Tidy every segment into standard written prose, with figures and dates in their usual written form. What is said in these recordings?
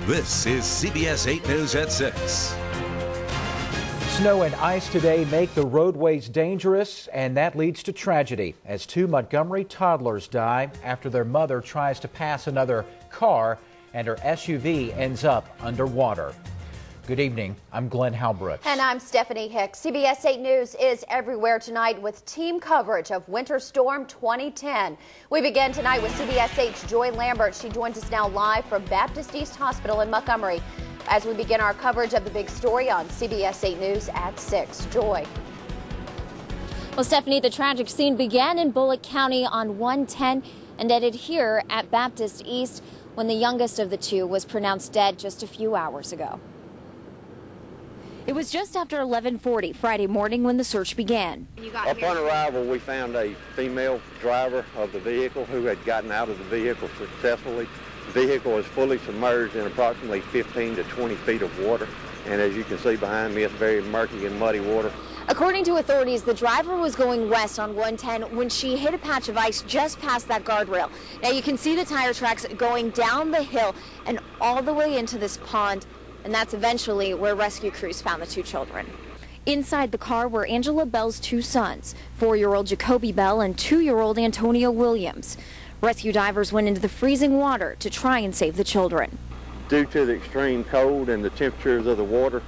This is CBS 8 News at 6. Snow and ice today make the roadways dangerous, and that leads to tragedy as two Montgomery toddlers die after their mother tries to pass another car and her SUV ends up underwater. Good evening. I'm Glenn Halbrook. And I'm Stephanie Hicks. CBS 8 News is everywhere tonight with team coverage of Winter Storm 2010. We begin tonight with CBS 8's Joy Lambert. She joins us now live from Baptist East Hospital in Montgomery as we begin our coverage of the big story on CBS 8 News at 6. Joy. Well, Stephanie, the tragic scene began in Bullock County on 110 and ended here at Baptist East when the youngest of the two was pronounced dead just a few hours ago. It was just after 11:40 Friday morning when the search began. Upon arrival, we found a female driver of the vehicle who had gotten out of the vehicle successfully. The vehicle was fully submerged in approximately 15 to 20 feet of water, and as you can see behind me, it's very murky and muddy water. According to authorities, the driver was going west on 110 when she hit a patch of ice just past that guardrail. Now you can see the tire tracks going down the hill and all the way into this pond. And that's eventually where rescue crews found the two children. Inside the car were Angela Bell's two sons, 4-year-old Jacoby Bell and 2-year-old Antonio Williams. Rescue divers went into the freezing water to try and save the children. Due to the extreme cold and the temperatures of the water,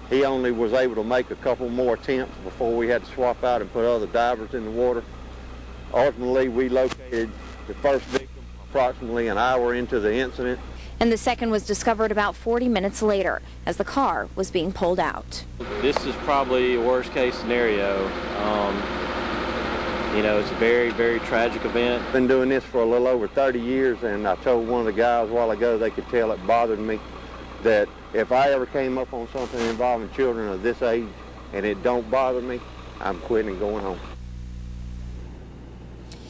he only was able to make a couple more attempts before we had to swap out and put other divers in the water. Ultimately, we located the first victim approximately an hour into the incident. And the second was discovered about 40 minutes later as the car was being pulled out. This is probably a worst case scenario. It's a very, very tragic event. Been doing this for a little over 30 years, and I told one of the guys a while ago they could tell it bothered me that if I ever came up on something involving children of this age and it don't bother me, I'm quitting and going home.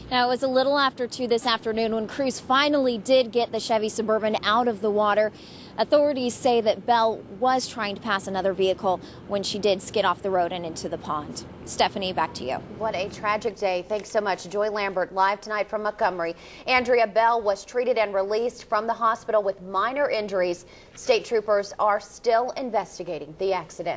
Now, it was a little after 2 this afternoon when crews finally did get the Chevy Suburban out of the water. Authorities say that Bell was trying to pass another vehicle when she did skid off the road and into the pond. Stephanie, back to you. What a tragic day. Thanks so much. Joy Lambert live tonight from Montgomery. Andrea Bell was treated and released from the hospital with minor injuries. State troopers are still investigating the accident.